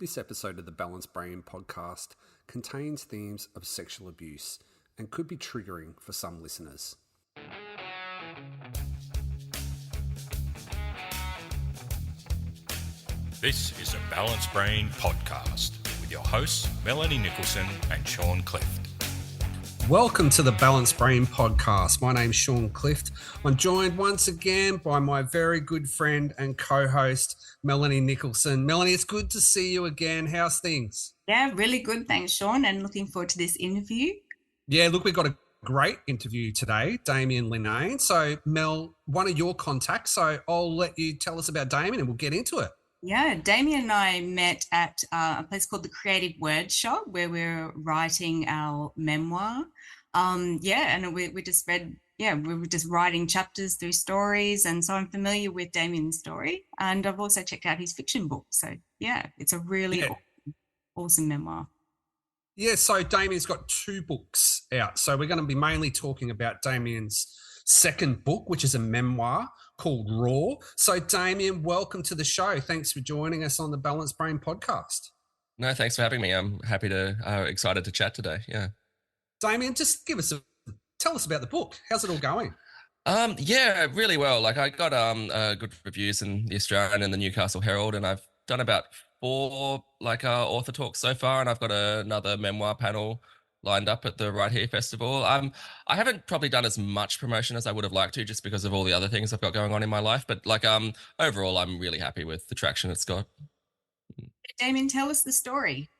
This episode of the Balanced Brain podcast contains themes of sexual abuse and could be triggering for some listeners. This is a Balanced Brain podcast with your hosts, Melanie Nicholson and Sean Clift. Welcome to the Balanced Brain podcast. My name's Sean Clift. I'm joined once again by my very good friend and co-host, Melanie Nicholson. Melanie, it's good to see you again. How's things? Yeah, really good. Thanks, Sean, and looking forward to this interview. Yeah, look, we've got a great interview today, Damien Linnane. So, Mel, one of your contacts, so I'll let you tell us about Damien and we'll get into it. Yeah, Damien and I met at a place called the Creative Word Shop where we're writing our memoir. And we just read, we were just writing chapters through stories. And so I'm familiar with Damien's story. And I've also checked out his fiction book. So, yeah, it's a really awesome memoir. Yeah, so Damien's got two books out. So we're going to be mainly talking about Damien's second book, which is a memoir called Raw. So Damien, welcome to the show. Thanks for joining us on the Balanced Brain podcast. No, thanks for having me. I'm happy to, excited to chat today. Yeah. Damien, just tell us about the book. How's it all going? Yeah, really well. Like I got good reviews in the Australian and the Newcastle Herald, and I've done about 4 author talks so far, and I've got another memoir panel lined up at the Right Here Festival. I haven't probably done as much promotion as I would have liked to, just because of all the other things I've got going on in my life. But overall, I'm really happy with the traction it's got. Damien, tell us the story.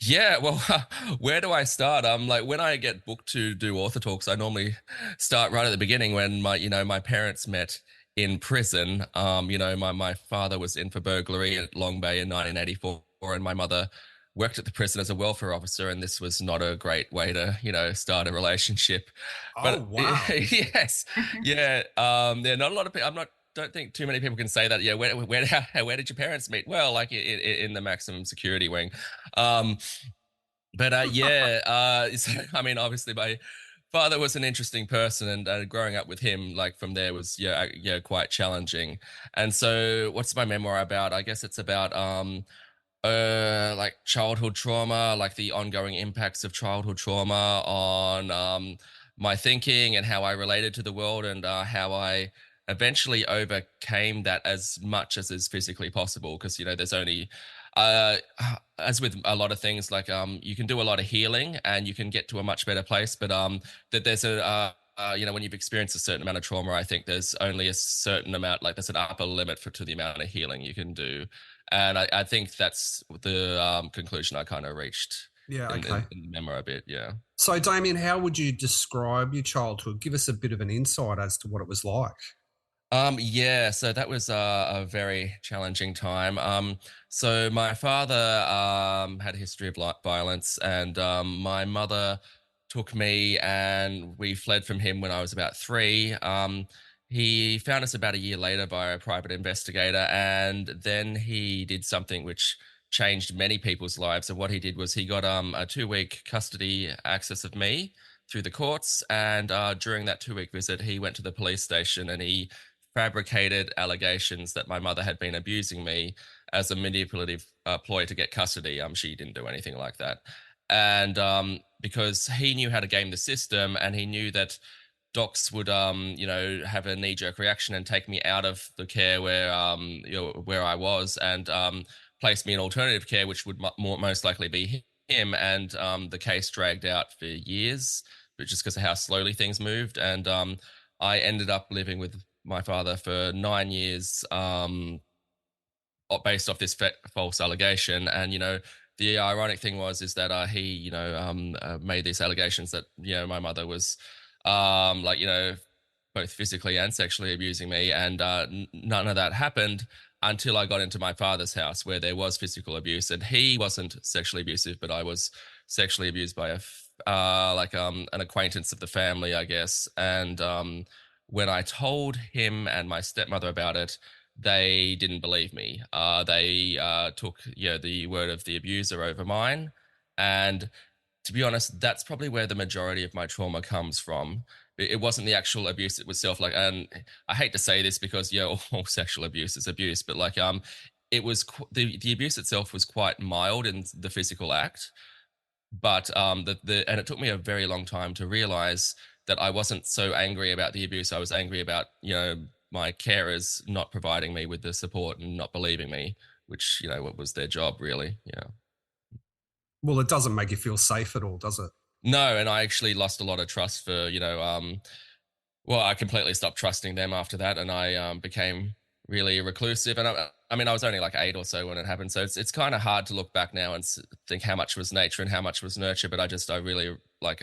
Yeah, well, where do I start? When I get booked to do author talks, I normally start right at the beginning when my parents met in prison. My father was in for burglary at Long Bay in 1984, and my mother worked at the prison as a welfare officer, and this was not a great way to, start a relationship. Wow. Yes. Yeah. Not a lot of people, don't think too many people can say that. Yeah. Where did your parents meet? Well, in the maximum security wing. Obviously my father was an interesting person, and growing up with him, from there was, quite challenging. And so what's my memoir about? I guess it's about, childhood trauma, the ongoing impacts of childhood trauma on my thinking and how I related to the world, and how I eventually overcame that as much as is physically possible. Because there's only as with a lot of things, you can do a lot of healing and you can get to a much better place, but that there's when you've experienced a certain amount of trauma, I think there's only a certain amount, there's an upper limit to the amount of healing you can do. And I think that's the conclusion I kind of reached in the memoir a bit, yeah. So, Damien, how would you describe your childhood? Give us a bit of an insight as to what it was like. So that was a very challenging time. So my father had a history of violence, and my mother took me, and we fled from him when I was about 3. He found us about a year later by a private investigator, and then he did something which changed many people's lives. And what he did was he got a 2-week custody access of me through the courts, and during that 2-week visit, he went to the police station and he fabricated allegations that my mother had been abusing me as a manipulative ploy to get custody. She didn't do anything like that. And because he knew how to game the system, and he knew that docs would, have a knee-jerk reaction and take me out of the care where I was, and place me in alternative care, which would most likely be him. And the case dragged out for years, but just because of how slowly things moved. And I ended up living with my father for 9 years, based off this false allegation. And the ironic thing is that he made these allegations that my mother was both physically and sexually abusing me, and none of that happened until I got into my father's house, where there was physical abuse. And he wasn't sexually abusive, but I was sexually abused by an acquaintance of the family, I guess. And when I told him and my stepmother about it, they didn't believe me. They took the word of the abuser over mine. And to be honest, that's probably where the majority of my trauma comes from. It wasn't the actual abuse itself. And I hate to say this because all sexual abuse is abuse, but it was the abuse itself was quite mild in the physical act, but and it took me a very long time to realize that I wasn't so angry about the abuse. I was angry about, my carers not providing me with the support and not believing me, which, what was their job really. Yeah. Well, it doesn't make you feel safe at all, does it? No, and I actually lost a lot of trust for, well, I completely stopped trusting them after that, and I became really reclusive. And I mean, I was only like 8 or so when it happened, so it's kind of hard to look back now and think how much was nature and how much was nurture. But I really like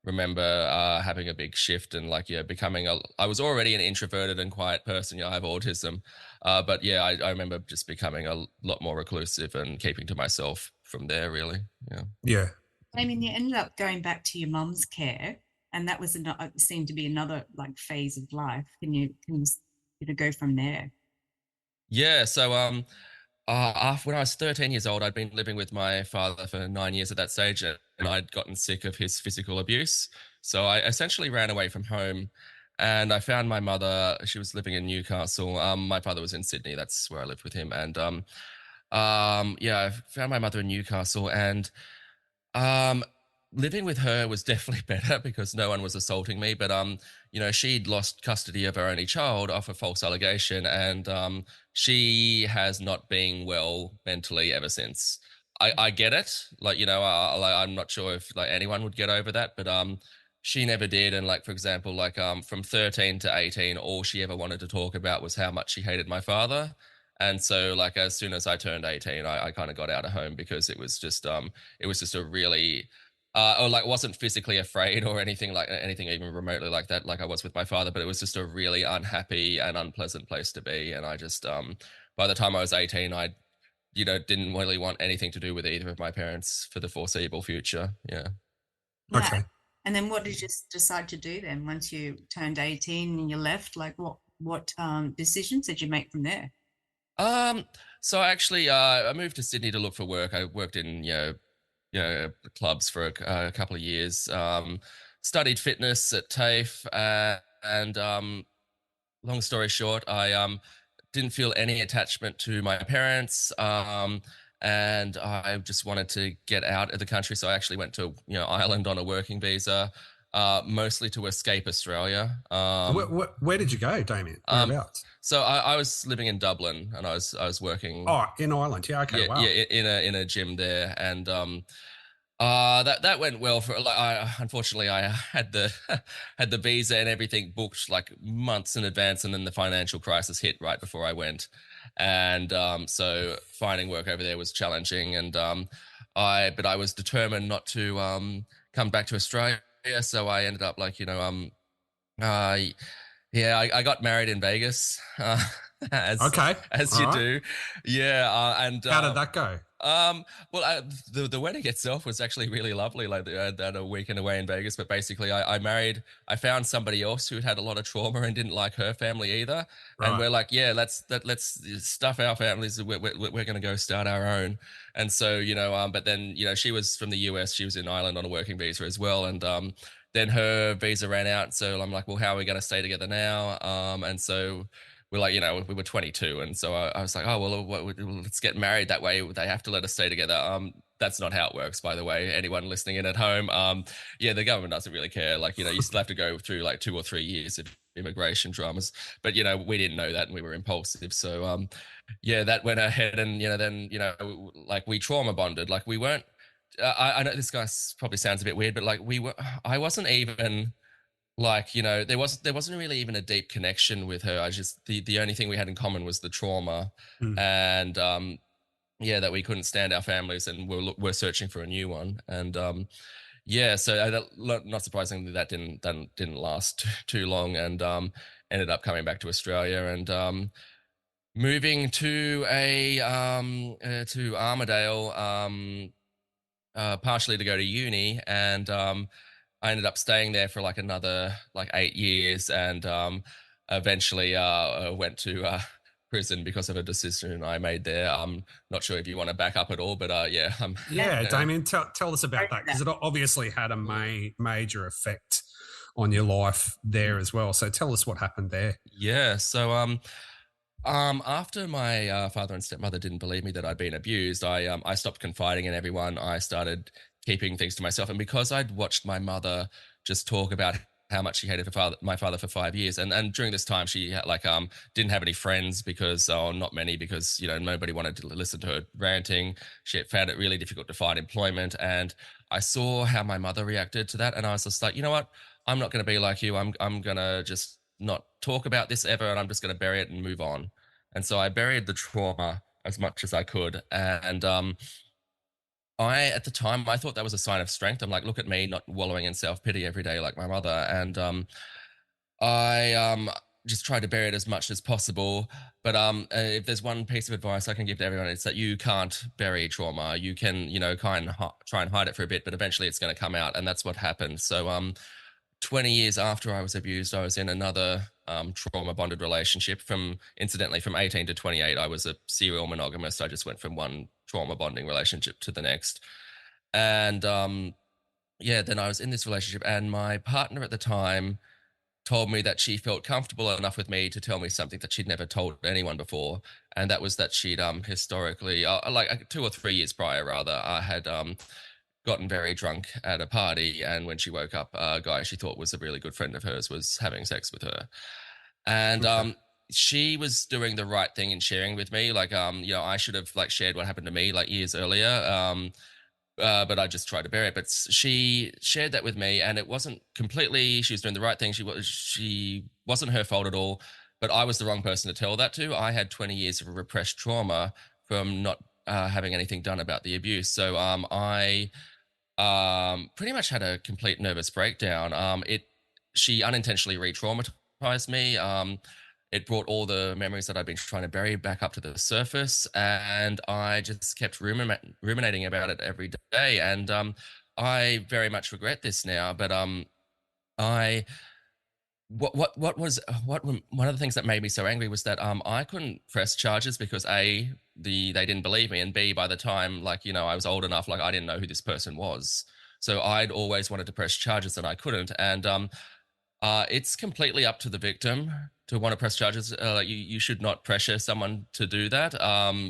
remember having a big shift and like becoming I was already an introverted and quiet person. I have autism, but yeah, I remember just becoming a lot more reclusive and keeping to myself from there. Really, yeah. Yeah. I mean, you ended up going back to your mum's care, and that was seemed to be another like phase of life. Can you go from there? Yeah. So after, when I was 13 years old, I'd been living with my father for 9 years at that stage, and I'd gotten sick of his physical abuse. So I essentially ran away from home, and I found my mother. She was living in Newcastle. My father was in Sydney. That's where I lived with him. And yeah, I found my mother in Newcastle, and um, living with her was definitely better because no one was assaulting me. But she'd lost custody of her only child off a false allegation, and she has not been well mentally ever since. I get it, like I'm not sure if like anyone would get over that, but she never did. And like for example, like from 13 to 18, all she ever wanted to talk about was how much she hated my father. And so like as soon as I turned 18, I kind of got out of home because it was just a really or like wasn't physically afraid or anything like anything even remotely like that like I was with my father, but it was just a really unhappy and unpleasant place to be. And I just by the time I was 18, I didn't really want anything to do with either of my parents for the foreseeable future. Yeah. Okay. And then what did you decide to do then once you turned 18 and you left? Like what decisions did you make from there? So actually, I moved to Sydney to look for work. I worked in, clubs for a couple of years. Studied fitness at TAFE, and long story short, I didn't feel any attachment to my parents. And I just wanted to get out of the country. So I actually went to, Ireland on a working visa, mostly to escape Australia. Where did you go, Damien? Whereabouts? So I was living in Dublin, and I was working. Oh, in Ireland. Yeah. Okay. Yeah, Wow. yeah, in a gym there, and that went well for like unfortunately I had the had the visa and everything booked like months in advance, and then the financial crisis hit right before I went, and so finding work over there was challenging, and but I was determined not to come back to Australia, so I ended up like uh, yeah, I got married in Vegas, as Okay. as All you right. do, yeah. And How did that go? well, the wedding itself was actually really lovely. Like I had a weekend away in Vegas, but basically, I found somebody else who had a lot of trauma and didn't like her family either. And Right. we're like, yeah, let's stuff our families. We're going to go start our own. And so, but then, she was from the US. She was in Ireland on a working visa as well. And then her visa ran out. So I'm like, well, how are we going to stay together now? And so we're like, we were 22. And so I was like, oh, well, let's get married. That way they have to let us stay together. That's not how it works, by the way. Anyone listening in at home, yeah, the government doesn't really care. Like, you still have to go through like 2 or 3 years of immigration dramas. But, we didn't know that, and we were impulsive. So, yeah, that went ahead, and, then, like we trauma bonded. Like we weren't, I know this guy probably sounds a bit weird, but like I wasn't even like, there wasn't really even a deep connection with her. I just, the only thing we had in common was the trauma. Mm. And yeah, that we couldn't stand our families, and we're searching for a new one. And yeah, so not surprisingly, that didn't last too long, and ended up coming back to Australia, and moving to to Armidale, partially to go to uni. And I ended up staying there for like another like 8 years, and eventually went to prison because of a decision I made there. I'm not sure if you want to back up at all, but yeah. Yeah, Damien, tell us about that, because it obviously had a major effect on your life there as well. So tell us what happened there. Yeah, so After my father and stepmother didn't believe me that I'd been abused, I stopped confiding in everyone. I started keeping things to myself, and because I'd watched my mother just talk about how much she hated my father for 5 years, and during this time she didn't have any friends because, or not many, because nobody wanted to listen to her ranting. She found it really difficult to find employment, and I saw how my mother reacted to that, and I was just like, you know what? I'm not going to be like you. I'm going to just not talk about this ever, and I'm just going to bury it and move on. And so I buried the trauma as much as I could. And at the time, I thought that was a sign of strength. I'm like, look at me, not wallowing in self pity every day like my mother. And I just tried to bury it as much as possible. But if there's one piece of advice I can give to everyone, it's that you can't bury trauma. You can, try and hide it for a bit, but eventually it's going to come out, and that's what happened. So 20 years after I was abused, I was in another trauma bonded relationship. Incidentally, from 18 to 28, I was a serial monogamist. I just went from one trauma bonding relationship to the next. And yeah, then I was in this relationship, and my partner at the time told me that she felt comfortable enough with me to tell me something that she'd never told anyone before. And that was that she'd historically, like 2 or 3 years prior, rather, I had gotten very drunk at a party, and when she woke up, a guy she thought was a really good friend of hers was having sex with her. And Okay. she was doing the right thing in sharing with me. Like, I should have like shared what happened to me like years earlier. But I just tried to bury it. But she shared that with me, and it wasn't completely. She was doing the right thing. She wasn't her fault at all. But I was the wrong person to tell that to. I had 20 years of repressed trauma from not having anything done about the abuse. So I pretty much had a complete nervous breakdown. She unintentionally re-traumatized me. It brought all the memories that I've been trying to bury back up to the surface, and I just kept ruminating about it every day. And I very much regret this now. But I one of the things that made me so angry was that I couldn't press charges because they didn't believe me, and B, by the time I was old enough, like I didn't know who this person was. So I'd always wanted to press charges and I couldn't. And it's completely up to the victim to want to press charges. Like you should not pressure someone to do that,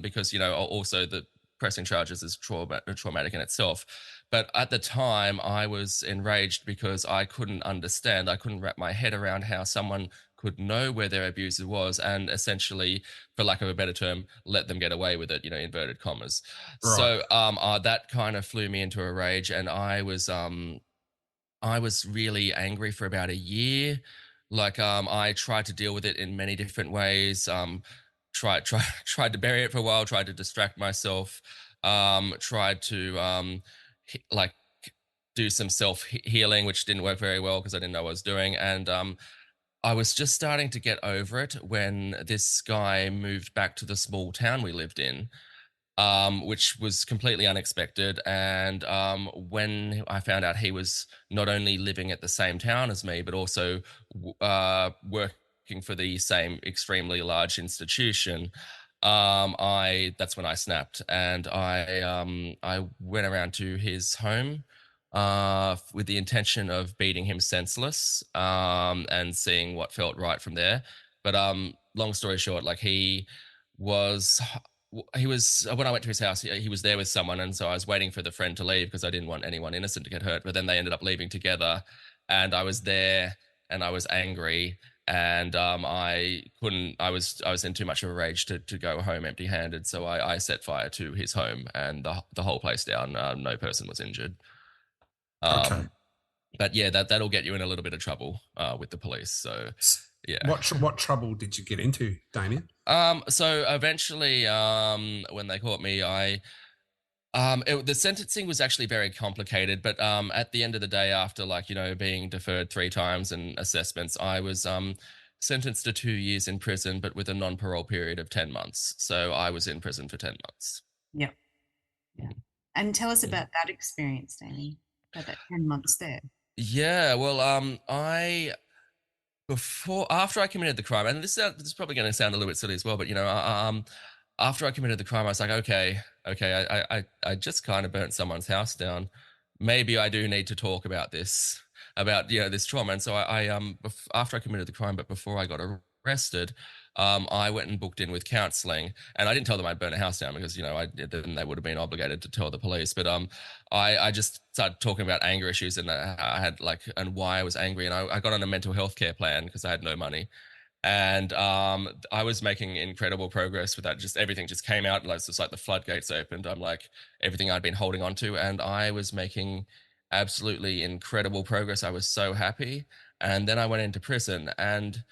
because also the pressing charges is traumatic in itself. But at the time, I was enraged because I couldn't understand. I couldn't wrap my head around how someone could know where their abuser was and essentially, for lack of a better term, let them get away with it, inverted commas. Right. So that kind of flew me into a rage, and I was really angry for about a year. Like I tried to deal with it in many different ways. Tried to bury it for a while, tried to distract myself, tried to like do some self healing, which didn't work very well because I didn't know what I was doing. And I was just starting to get over it when this guy moved back to the small town we lived in, which was completely unexpected. And when I found out he was not only living at the same town as me, but also working for the same extremely large institution, I that's when I snapped, and I went around to his home with the intention of beating him senseless, and seeing what felt right from there. But long story short, like was he was when I went to his house, he was there with someone, and so I was waiting for the friend to leave because I didn't want anyone innocent to get hurt. But then they ended up leaving together, and I was there, and I was angry, and I couldn't. I was in too much of a rage to go home empty-handed. So I set fire to his home, and the whole place down. No person was injured. Okay. Um, but yeah, that'll get you in a little bit of trouble with the police. So yeah. What trouble did you get into, Damien? So eventually, when they caught me, the sentencing was actually very complicated. But at the end of the day, after being deferred 3 times and assessments, I was sentenced to 2 years in prison, but with a non-parole period of 10 months. So I was in prison for 10 months. Yeah. Yeah. And tell us about that experience, Damien, about that 10 months there. Yeah, well, after I committed the crime, and this is probably going to sound a little bit silly as well, but after I committed the crime, I was like, okay, I just kind of burnt someone's house down. Maybe I do need to talk about this, about this trauma. And so I after I committed the crime, but before I got arrested, I went and booked in with counselling, and I didn't tell them I'd burn a house down because then they would have been obligated to tell the police. But I just started talking about anger issues, and I had and why I was angry, and I got on a mental health care plan because I had no money. And I was making incredible progress with that. Just everything just came out, like it's like the floodgates opened. I'm like everything I'd been holding on to, and I was making absolutely incredible progress. I was so happy. And then I went into prison, and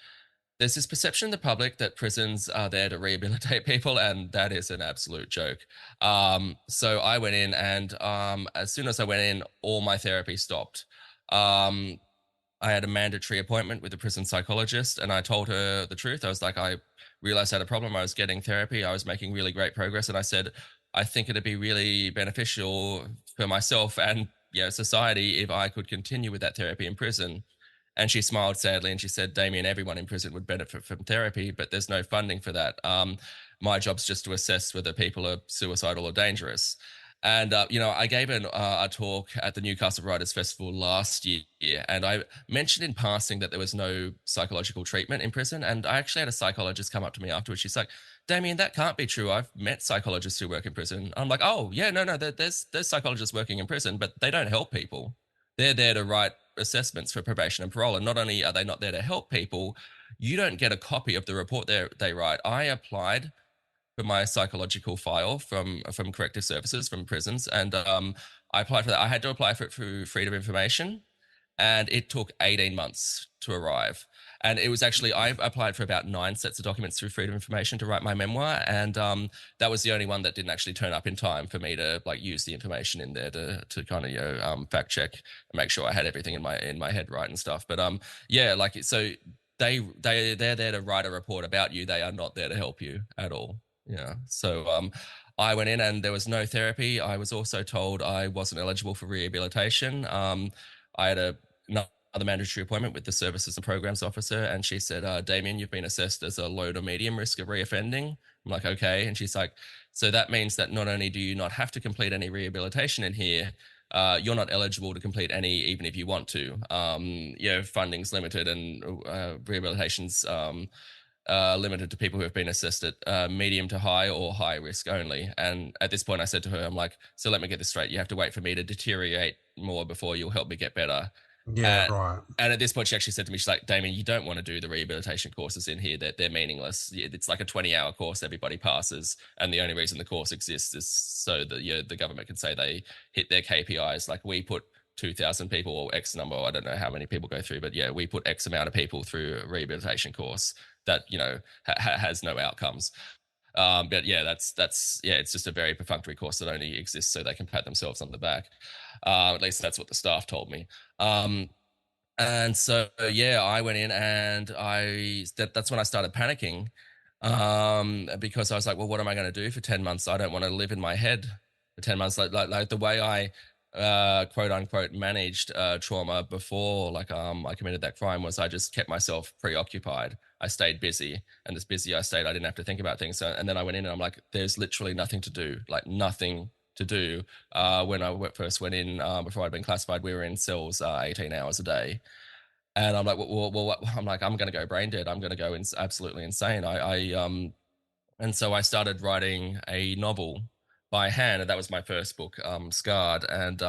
there's this perception in the public that prisons are there to rehabilitate people, and that is an absolute joke. So I went in, and as soon as I went in, all my therapy stopped. Um, I had a mandatory appointment with a prison psychologist, and I told her the truth. I was like, I realized I had a problem. I was getting therapy. I was making really great progress. And I said, I think it'd be really beneficial for myself and society if I could continue with that therapy in prison. And she smiled sadly and she said, Damien, everyone in prison would benefit from therapy, but there's no funding for that. My job's just to assess whether people are suicidal or dangerous. And, I gave a talk at the Newcastle Writers Festival last year, and I mentioned in passing that there was no psychological treatment in prison. And I actually had a psychologist come up to me afterwards. She's like, Damien, that can't be true. I've met psychologists who work in prison. I'm like, oh, yeah, no, there's psychologists working in prison, but they don't help people. They're there to write assessments for probation and parole. And not only are they not there to help people, you don't get a copy of the report they write. I applied for my psychological file from corrective services from prisons, and I applied for that. I had to apply for it through Freedom of Information, and it took 18 months to arrive. And it was actually, I applied for about 9 sets of documents through Freedom of Information to write my memoir, and that was the only one that didn't actually turn up in time for me to use the information in there to kind of fact check and make sure I had everything in my head right and stuff. But so they're there to write a report about you. They are not there to help you at all. Yeah. So I went in and there was no therapy. I was also told I wasn't eligible for rehabilitation. I had another mandatory appointment with the Services and Programs Officer, and she said, Damien, you've been assessed as a low to medium risk of reoffending. I'm like, okay. And she's like, so that means that not only do you not have to complete any rehabilitation in here, you're not eligible to complete any, even if you want to. Funding's limited, and rehabilitation's limited to people who have been assessed at medium to high or high risk only. And at this point, I said to her, I'm like, so let me get this straight. You have to wait for me to deteriorate more before you'll help me get better. Yeah, right. And at this point, she actually said to me, she's like, Damien, you don't want to do the rehabilitation courses in here. They're meaningless. It's like a 20-hour course everybody passes. And the only reason the course exists is so that the government can say they hit their KPIs. Like we put 2,000 people or X number, I don't know how many people go through, but yeah, we put X amount of people through a rehabilitation course that, has no outcomes. But yeah, that's it's just a very perfunctory course that only exists so they can pat themselves on the back. At least that's what the staff told me. And so, I went in and that's when I started panicking, because I was like, well, what am I going to do for 10 months? I don't want to live in my head for 10 months. Like the way I, quote unquote, managed trauma before I committed that crime was I just kept myself preoccupied. I stayed busy, and as busy I stayed, I didn't have to think about things. And then I went in and I'm like, there's literally nothing to do, like nothing to do. When I first went in, before I'd been classified, we were in cells 18 hours a day. And I'm like, well, I'm like, I'm going to go brain dead. I'm going to go absolutely insane. And so I started writing a novel by hand, and that was my first book, Scarred. And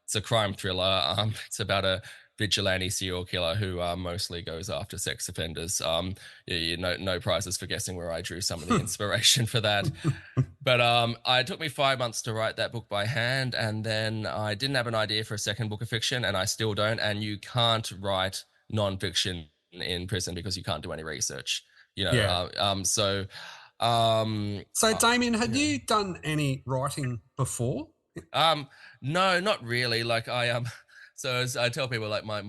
it's a crime thriller. It's about a vigilante serial killer who mostly goes after sex offenders. No prizes for guessing where I drew some of the inspiration for that. But it took me 5 months to write that book by hand, and then I didn't have an idea for a second book of fiction, and I still don't. And you can't write nonfiction in prison because you can't do any research. So Damien, had you done any writing before? No, not really. So as I tell people, like my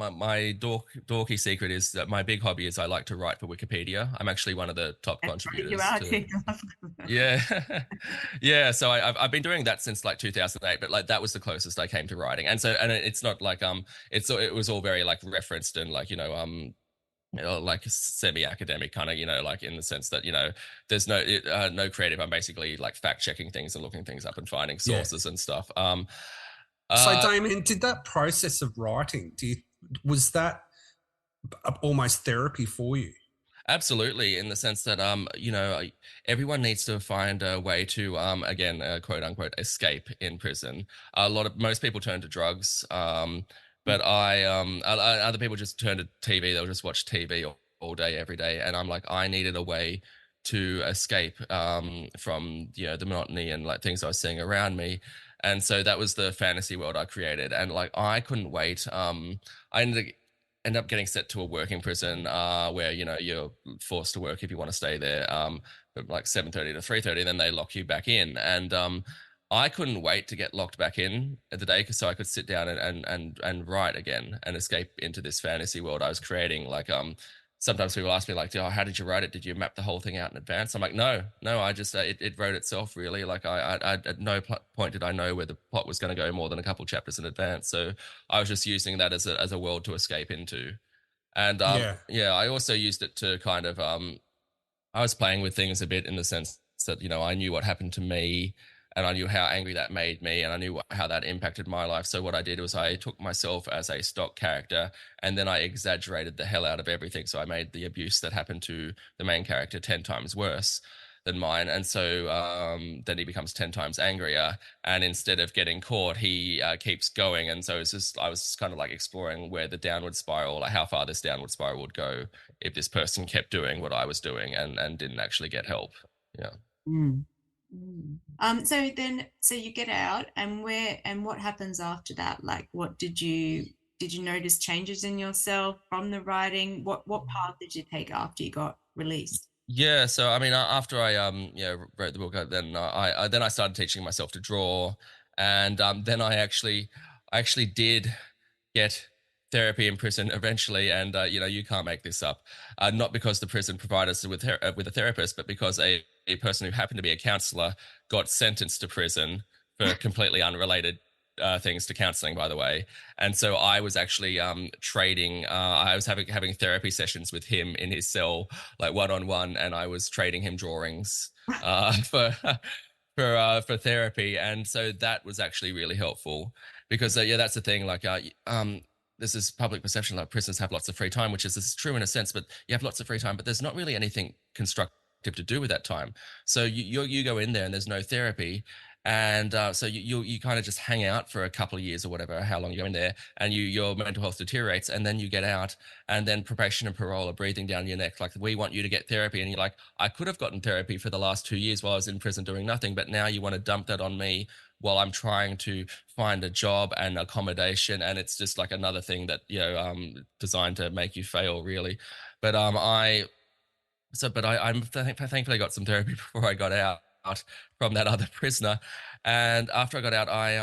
dorky secret is that my big hobby is I like to write for Wikipedia. I'm actually one of the top contributors. Yeah. So I've been doing that since 2008, but that was the closest I came to writing. And it's not it was all very referenced and semi-academic kind of, in the sense that, there's no creative. I'm basically fact checking things and looking things up and finding sources and stuff. So Damien, did that process of writing, was that almost therapy for you? Absolutely, in the sense that everyone needs to find a way to again quote unquote escape in prison. Most people turn to drugs, but other people just turn to TV. They'll just watch TV all day every day, and I'm like, I needed a way to escape from the monotony and like things I was seeing around me. And so that was the fantasy world I created, and like I couldn't wait. I end up getting sent to a working prison where you're forced to work if you want to stay there from like 7:30 to 3:30, then they lock you back in. And I couldn't wait to get locked back in at the day so I could sit down and write again and escape into this fantasy world I was creating. Like sometimes people ask me like, oh, how did you write it? Did you map the whole thing out in advance? I'm like, no, I just it wrote itself really. Like I at no point did I know where the plot was going to go more than a couple chapters in advance. So I was just using that as a world to escape into. And Yeah. yeah, I also used it to kind of I was playing with things a bit in the sense that I knew what happened to me, and I knew how angry that made me, and I knew how that impacted my life. So what I did was I took myself as a stock character, and then I exaggerated the hell out of everything. So I made the abuse that happened to the main character 10 times worse than mine. And so then he becomes 10 times angrier, and instead of getting caught, he keeps going. And so I was just kind of like exploring where the downward spiral, like how far this downward spiral would go if this person kept doing what I was doing and didn't actually get help. Yeah. Mm. Mm. So you get out, and what happens after that? Like, what did you notice changes in yourself from the writing? What path did you take after you got released? Yeah, so I mean, after I wrote the book, then I started teaching myself to draw, and then I actually did get therapy in prison eventually. And you can't make this up. Not because the prison provided us with a therapist, but because a person who happened to be a counselor got sentenced to prison for completely unrelated things to counseling, by the way. And so I was actually trading. I was having therapy sessions with him in his cell, like one on one, and I was trading him drawings for for therapy. And so that was actually really helpful because yeah, that's the thing. Like this is public perception like prisoners have lots of free time, which is true in a sense, but you have lots of free time, but there's not really anything constructive to do with that time. So you go in there and there's no therapy, and so you kind of just hang out for a couple of years or whatever, how long you're in there, and your mental health deteriorates, and then you get out, and then probation and parole are breathing down your neck, like, we want you to get therapy, and you're like, I could have gotten therapy for the last 2 years while I was in prison doing nothing, but now you want to dump that on me while I'm trying to find a job and accommodation, and it's just like another thing that designed to make you fail, really. But I'm thankfully got some therapy before I got out from that other prisoner. And after I got out, I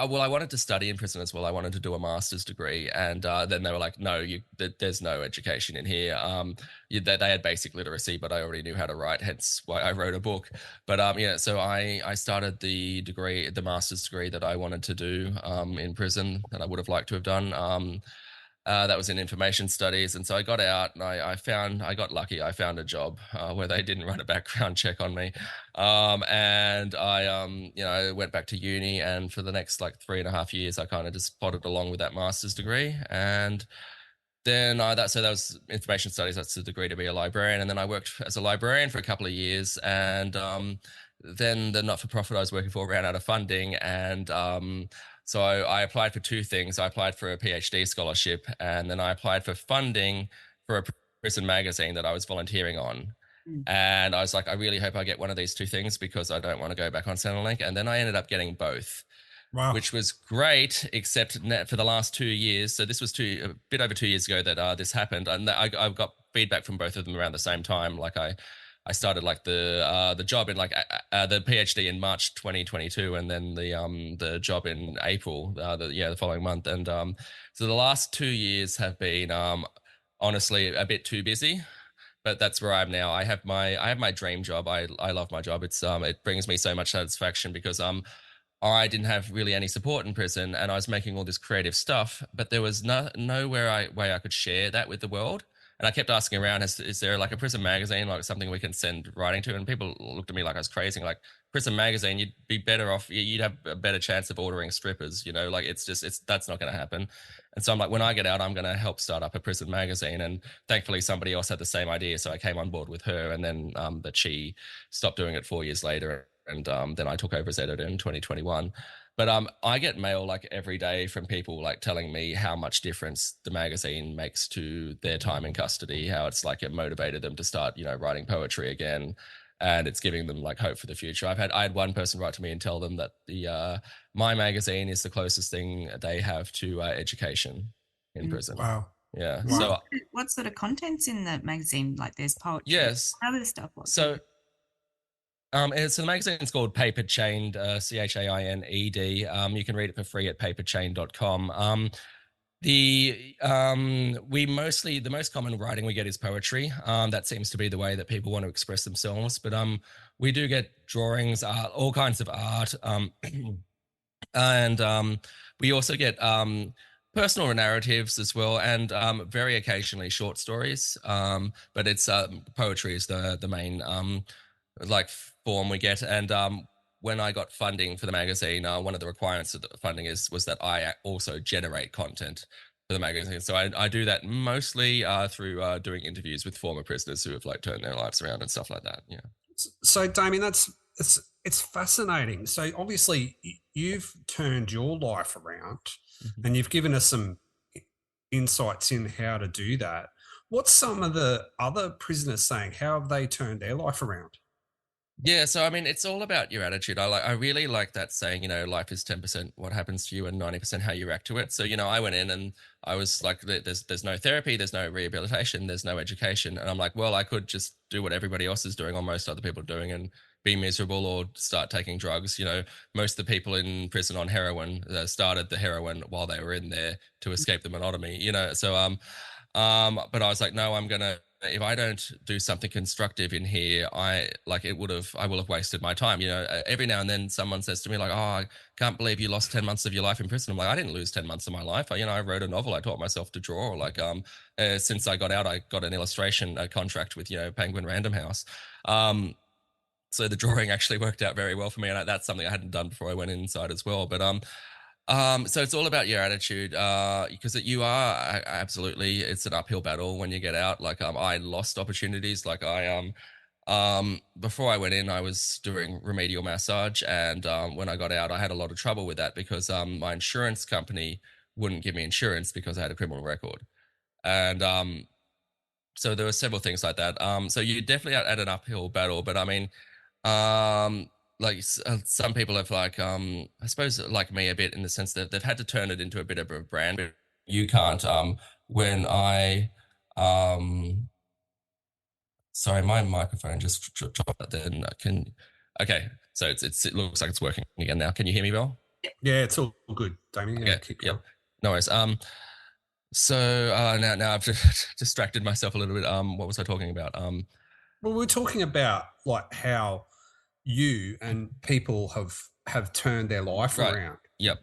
wanted to study in prison as well. I wanted to do a master's degree, and then they were like, "No, there's no education in here." They had basic literacy, but I already knew how to write, hence why I wrote a book. But yeah, so I started the master's degree that I wanted to do in prison that I would have liked to have done. That was in information studies. And so I got out and I got lucky. I found a job where they didn't run a background check on me. And I went back to uni, and for the next like 3.5 years, I kind of just plodded along with that master's degree. And then that was information studies. That's the degree to be a librarian. And then I worked as a librarian for a couple of years. And then the not-for-profit I was working for ran out of funding. And so I applied for two things. I applied for a PhD scholarship, and then I applied for funding for a prison magazine that I was volunteering on. And I was like, I really hope I get one of these two things because I don't want to go back on Centrelink. And then I ended up getting both. Wow. Which was great, except for the last 2 years. So this was a bit over 2 years ago that this happened, and I got feedback from both of them around the same time. Like I started like the job in like the PhD in March 2022, and then the job in April the following month. And so the last 2 years have been honestly a bit too busy. But that's where I am now. I have my dream job. I love my job. It brings me so much satisfaction because I didn't have really any support in prison, and I was making all this creative stuff, but there was no way I could share that with the world. And I kept asking around, is there like a prison magazine, like something we can send writing to? And people looked at me like I was crazy, like prison magazine, you'd be better off, you'd have a better chance of ordering strippers, like that's not going to happen. And so I'm like, when I get out, I'm going to help start up a prison magazine. And thankfully somebody else had the same idea. So I came on board with her, and then that she stopped doing it 4 years later. And then I took over as editor in 2021. But I get mail like every day from people like telling me how much difference the magazine makes to their time in custody, how it's like it motivated them to start, writing poetry again, and it's giving them like hope for the future. I had one person write to me and tell them that the my magazine is the closest thing they have to education in prison. Wow. Yeah. Wow. So what sort of contents in the magazine? Like there's poetry. Yes. Other stuff. So so the magazine's called Paper Chained, Chained. You can read it for free at paperchained.com. The most common writing we get is poetry. That seems to be the way that people want to express themselves. But we do get drawings, all kinds of art, and we also get personal narratives as well, and very occasionally short stories. But it's poetry is the main like form we get. And when I got funding for the magazine, one of the requirements of the funding was that I also generate content for the magazine. So I do that mostly through doing interviews with former prisoners who have like turned their lives around and stuff like that. Yeah. So Damien, it's fascinating. So obviously you've turned your life around, and you've given us some insights in how to do that. What's some of the other prisoners saying? How have they turned their life around? Yeah, so I mean, it's all about your attitude. I really like that saying, life is 10% what happens to you and 90% how you react to it. So, I went in and I was like, there's no therapy, there's no rehabilitation, there's no education. And I'm like, well, I could just do what everybody else is doing, or most other people are doing, and be miserable or start taking drugs. Most of the people in prison on heroin started the heroin while they were in there to escape the monotony, So, but I was like, no, if I don't do something constructive in here, I will have wasted my time. Every now and then someone says to me like, oh, I can't believe you lost 10 months of your life in prison. I'm like, I didn't lose 10 months of my life. I wrote a novel. I taught myself to draw. Like, since I got out, I got an illustration contract with, Penguin Random House. So the drawing actually worked out very well for me. And that's something I hadn't done before I went inside as well. But, so it's all about your attitude, because you are absolutely, it's an uphill battle when you get out. Like, I lost opportunities. Like before I went in, I was doing remedial massage. And, when I got out, I had a lot of trouble with that because, my insurance company wouldn't give me insurance because I had a criminal record. And, so there were several things like that. So you definitely at an uphill battle, but I mean, like some people have like I suppose like me a bit in the sense that they've had to turn it into a bit of a brand. But you can't. When I sorry, my microphone just dropped. Then okay, so it looks like it's working again now. Can you hear me well? Yeah, it's all good, Damien. Okay. Yeah, keep going. No worries. So now I've just distracted myself a little bit. What was I talking about? Well, we're talking about like how you and people have turned their life around. Yep.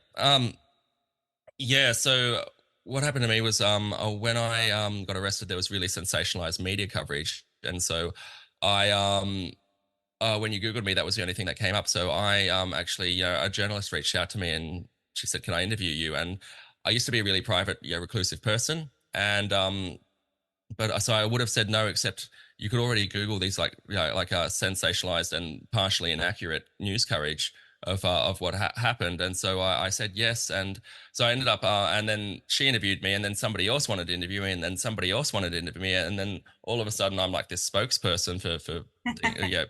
Yeah. So what happened to me was when I got arrested, there was really sensationalized media coverage, and so I when you Googled me, that was the only thing that came up. So I actually a journalist reached out to me and she said, "Can I interview you?" And I used to be a really private, reclusive person, and but so I would have said no, except you could already Google these sensationalized and partially inaccurate news coverage of what happened, and so I said yes, and so I ended up, and then she interviewed me, and then somebody else wanted to interview me, and then somebody else wanted to interview me, and then all of a sudden I'm like this spokesperson for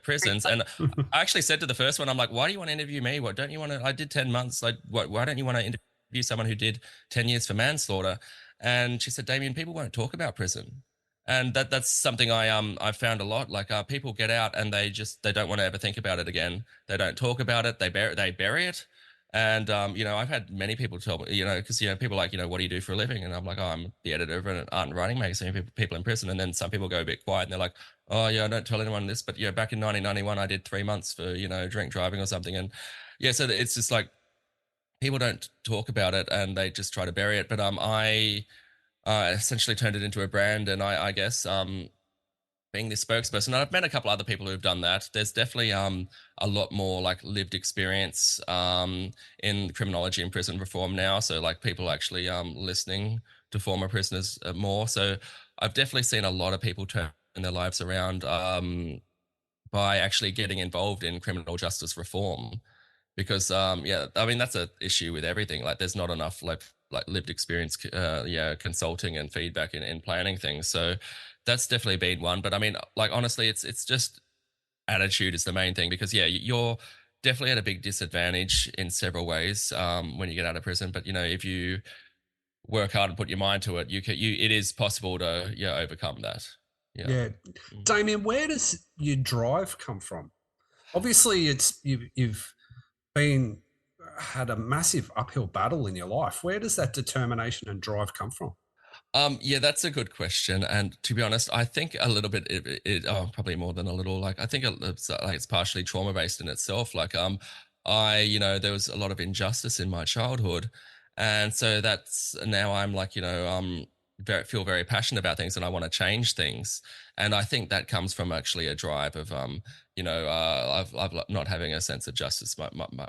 prisons, and I actually said to the first one, I'm like, why do you want to interview me? What don't you want to? I did 10 months. Like, why don't you want to interview someone who did 10 years for manslaughter? And she said, Damien, people won't talk about prison. And that's something I've found a lot. Like people get out and they don't want to ever think about it again. They don't talk about it. They bury it. And I've had many people tell me, because people are like, what do you do for a living? And I'm like, oh, I'm the editor of an art and writing magazine. People in prison. And then some people go a bit quiet and they're like, oh yeah, I don't tell anyone this. But back in 1991, I did 3 months for drink driving or something. And yeah, so it's just like people don't talk about it and they just try to bury it. But essentially turned it into a brand, and I guess being the spokesperson. And I've met a couple other people who've done that. There's definitely a lot more like lived experience in criminology and prison reform now. So like people actually listening to former prisoners more. So I've definitely seen a lot of people turn their lives around by actually getting involved in criminal justice reform. Because yeah, I mean that's a issue with everything. Like there's not enough like lived experience, yeah, consulting and feedback in planning things. So that's definitely been one. But I mean, like honestly, it's just attitude is the main thing because yeah, you're definitely at a big disadvantage in several ways when you get out of prison. But you know, if you work hard and put your mind to it, it is possible to yeah overcome that. Yeah. Yeah. Damien, where does your drive come from? Obviously, it's you've been had a massive uphill battle in your life. Where does that determination and drive come from? Yeah, that's a good question. And to be honest, I think a little bit, probably more than a little, like, I think it's partially trauma based in itself. Like, you know, there was a lot of injustice in my childhood. And so that's now I'm like, you know, feel very passionate about things and I want to change things. And I think that comes from actually a drive of, you know, I've not having a sense of justice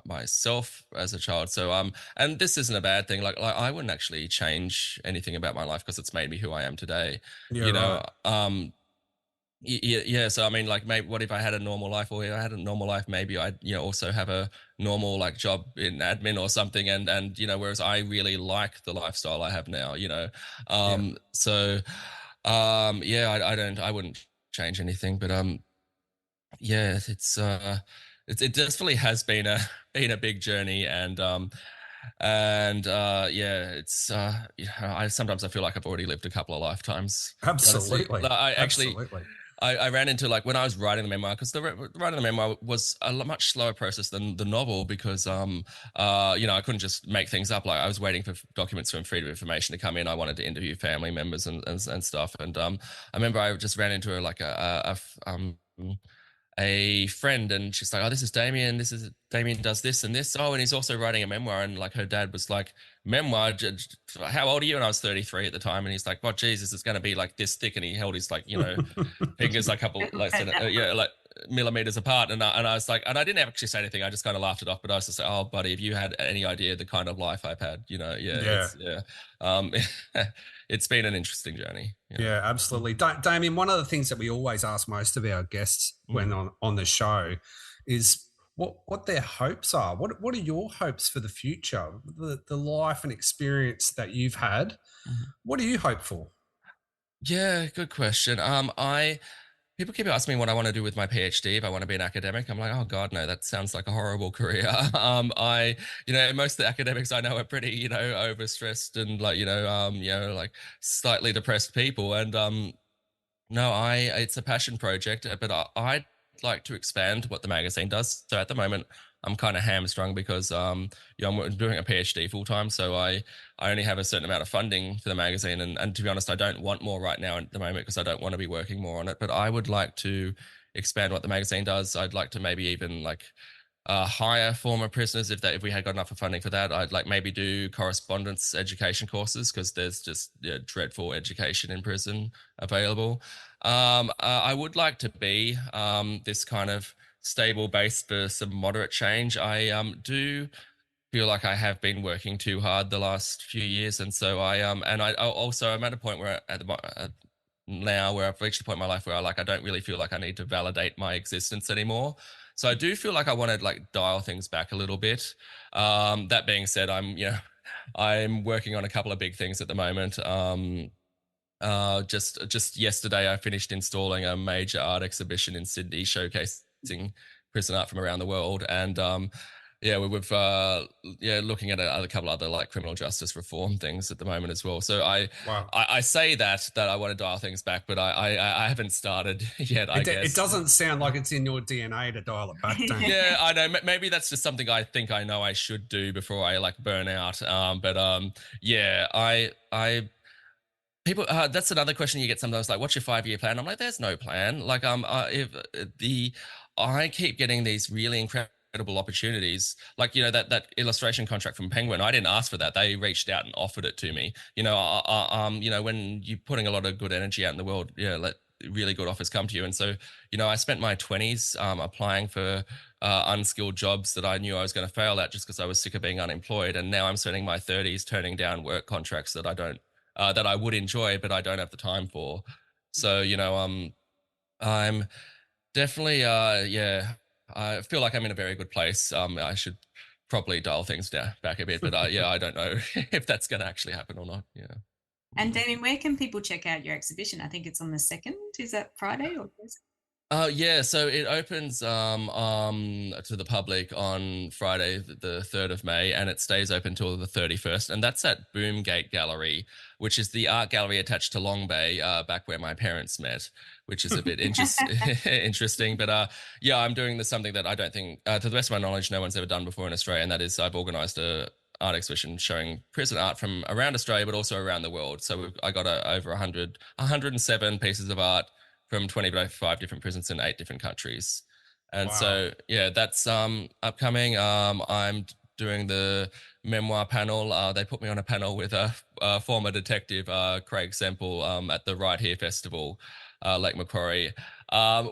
myself as a child. So, and this isn't a bad thing. Like I wouldn't actually change anything about my life because it's made me who I am today. Yeah, You right. know, yeah. So I mean, like, maybe what if I had a normal life, or if I had a normal life, maybe I'd you know also have a normal like job in admin or something, and you know, whereas I really like the lifestyle I have now. You know, Yeah. so yeah, I wouldn't change anything, but yeah, it definitely has been a been a big journey, and yeah, it's you know, I sometimes I feel like I've already lived a couple of lifetimes. Honestly, Absolutely. like, I actually Absolutely. I ran into like when I was writing the memoir because writing the memoir was a much slower process than the novel because you know I couldn't just make things up. Like I was waiting for documents from Freedom of Information to come in. I wanted to interview family members and stuff. And I remember I just ran into like a friend and she's like, oh, this is Damien does this and this. Oh, and he's also writing a memoir. And like her dad was like, memoir, how old are you? And I was 33 at the time. And he's like, oh, Jesus, it's going to be like this thick. And he held his like, you know, fingers like a couple, like, yeah, like millimeters apart. And I was like, and I didn't actually say anything. I just kind of laughed it off. But I was just like, oh, buddy, if you had any idea the kind of life I've had, you know, yeah, Yeah. it's, yeah. Um, it's been an interesting journey. Yeah, absolutely. Damien, one of the things that we always ask most of our guests when on the show is what their hopes are. What are your hopes for the future? The life and experience that you've had. What do you hope for? Yeah, good question. People keep asking me what I want to do with my PhD, if I want to be an academic. I'm like, oh God, no, that sounds like a horrible career. You know, most of the academics I know are pretty, you know, overstressed and like, you know, like slightly depressed people. And no, it's a passion project, but I'd like to expand what the magazine does. So at the moment, I'm kind of hamstrung because you know, I'm doing a PhD full time, so I only have a certain amount of funding for the magazine, and to be honest, I don't want more right now at the moment because I don't want to be working more on it. But I would like to expand what the magazine does. I'd like to maybe even like hire former prisoners if we had got enough of funding for that. I'd like maybe do correspondence education courses because there's just dreadful education in prison available. I would like to be this kind of stable base for some moderate change. I do feel like I have been working too hard the last few years, and so I also I'm at a point where now where I've reached a point in my life where I don't really feel like I need to validate my existence anymore. So I do feel like I want to like dial things back a little bit. That being said, I'm working on a couple of big things at the moment. Just yesterday, I finished installing a major art exhibition in Sydney, showcasing prison art from around the world, and yeah, we've yeah looking at a couple other like criminal justice reform things at the moment as well. So Wow. I say that I want to dial things back, but I haven't started yet. I guess It doesn't sound like it's in your DNA to dial it back, Damien. yeah, I know. Maybe that's just something I think I know I should do before I like burn out. But yeah, I people that's another question you get sometimes like what's your 5-year plan. I'm like there's no plan like if the I keep getting these really incredible incredible opportunities. Like, that illustration contract from Penguin, I didn't ask for that. They reached out and offered it to me. When you're putting a lot of good energy out in the world, let really good offers come to you. And so, I spent my 20s applying for unskilled jobs that I knew I was going to fail at just because I was sick of being unemployed. And now I'm spending my 30s turning down work contracts that that I would enjoy, but I don't have the time for. So, I'm definitely, I feel like I'm in a very good place. I should probably dial things down back a bit, but I don't know if that's going to actually happen or not. Yeah. And Damien, where can people check out your exhibition? I think it's on the 2nd. Is that Friday or Thursday? So it opens to the public on Friday, the 3rd of May, and it stays open till the 31st. And that's at Boomgate Gallery, which is the art gallery attached to Long Bay, back where my parents met, which is a bit interesting. But I'm doing something that I don't think, to the best of my knowledge, no one's ever done before in Australia, and that is I've organised a art exhibition showing prison art from around Australia, but also around the world. So I got over 107 pieces of art from 25 different prisons in 8 different countries. And Wow. So, that's upcoming. I'm doing the memoir panel. They put me on a panel with a former detective, Craig Semple, at the Right Here Festival, Lake Macquarie,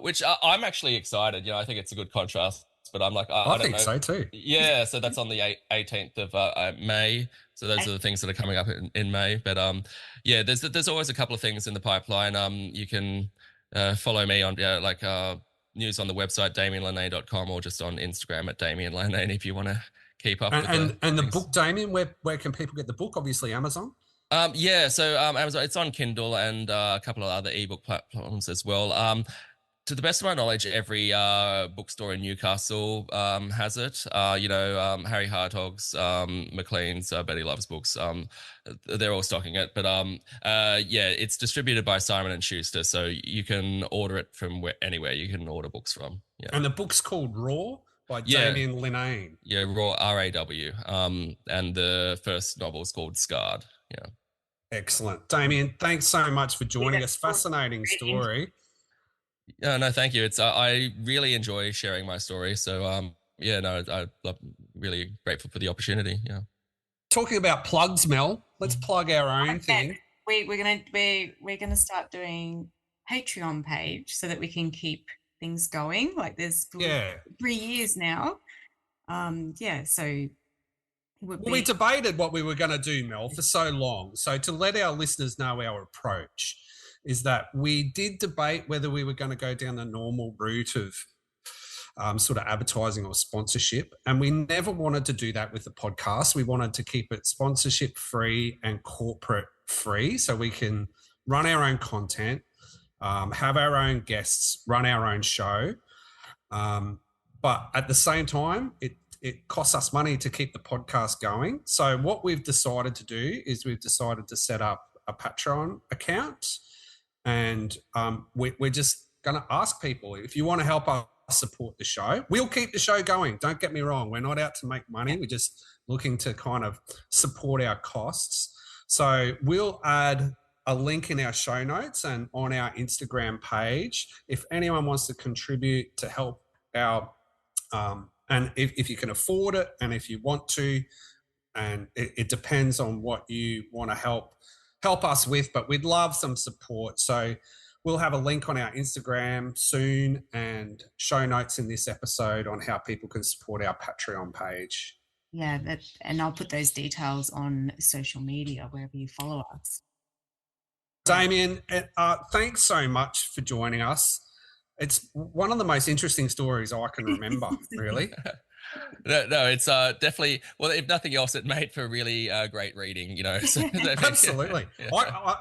which I'm actually excited. I think it's a good contrast, but I'm like, I don't think know. So too. Yeah, so that's on the 18th of May. So those are the things that are coming up in May. But there's always a couple of things in the pipeline. You can follow me on news on the website damienlinnane.com, or just on Instagram at Damien Linnane if you want to keep up with the book, Damien, where can people get the book? Obviously Amazon. So Amazon, it's on Kindle and a couple of other ebook platforms as well. To the best of my knowledge, every bookstore in Newcastle has it. Harry Hartog's, Maclean's, Betty Loves Books. They're all stocking it. But it's distributed by Simon and Schuster, so you can order it from anywhere you can order books from. Yeah. And the book's called Raw by Damien Linnane. Yeah, Raw, R-A-W. And the first novel is called Scarred. Yeah. Excellent. Damien, thanks so much for joining us. Fascinating story. Yeah, no, thank you. It's I really enjoy sharing my story. So I'm really grateful for the opportunity. Yeah. Talking about plugs, Mel, let's plug our own thing. We're gonna start doing Patreon page so that we can keep things going. Like there's 3 years now. So we debated what we were going to do, Mel, for so long. So to let our listeners know our approach is that we did debate whether we were going to go down the normal route of sort of advertising or sponsorship. And we never wanted to do that with the podcast. We wanted to keep it sponsorship free and corporate free so we can run our own content, have our own guests, run our own show. But at the same time, it costs us money to keep the podcast going. So what we've decided to do is we've decided to set up a Patreon account. And we're just going to ask people, if you want to help us support the show, we'll keep the show going. Don't get me wrong. We're not out to make money. We're just looking to kind of support our costs. So we'll add a link in our show notes and on our Instagram page. If anyone wants to contribute to help our, and if you can afford it and if you want to, and it depends on what you want to help us with, but we'd love some support. So we'll have a link on our Instagram soon and show notes in this episode on how people can support our Patreon page. Yeah, and I'll put those details on social media, wherever you follow us. Damien, thanks so much for joining us. It's one of the most interesting stories I can remember, really. No, it's definitely, well, if nothing else, it made for really great reading, So Absolutely. Yeah.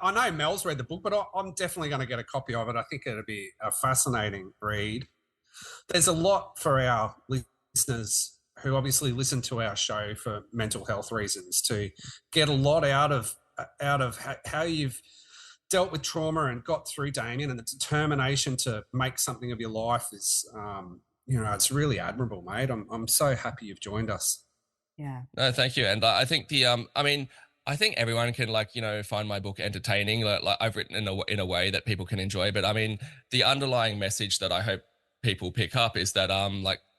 I know Mel's read the book, but I'm definitely going to get a copy of it. I think it'll be a fascinating read. There's a lot for our listeners who obviously listen to our show for mental health reasons to get a lot out of how you've dealt with trauma and got through, Damien, and the determination to make something of your life is it's really admirable, mate. I'm so happy you've joined us. Yeah. No, thank you. And I think I think everyone can find my book entertaining. Like I've written in a way that people can enjoy. But I mean, the underlying message that I hope people pick up is that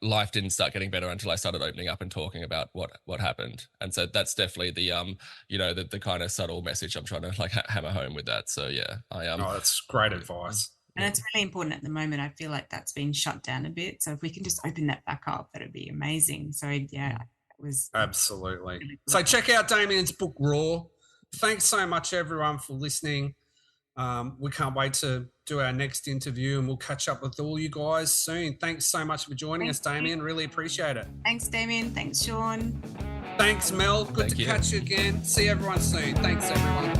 life didn't start getting better until I started opening up and talking about what happened. And so that's definitely the the kind of subtle message I'm trying to like hammer home with that. So yeah, Oh, that's great advice. And it's really important at the moment. I feel like that's been shut down a bit. So if we can just open that back up, that'd be amazing. So yeah, it was absolutely. Really good. So check out Damien's book, Raw. Thanks so much, everyone, for listening. We can't wait to do our next interview, and we'll catch up with all you guys soon. Thanks so much for joining us, Damien. Really appreciate it. Thanks, Damien. Thanks, Sean. Thanks, Mel. Good to catch you again. See everyone soon. Thanks, everyone.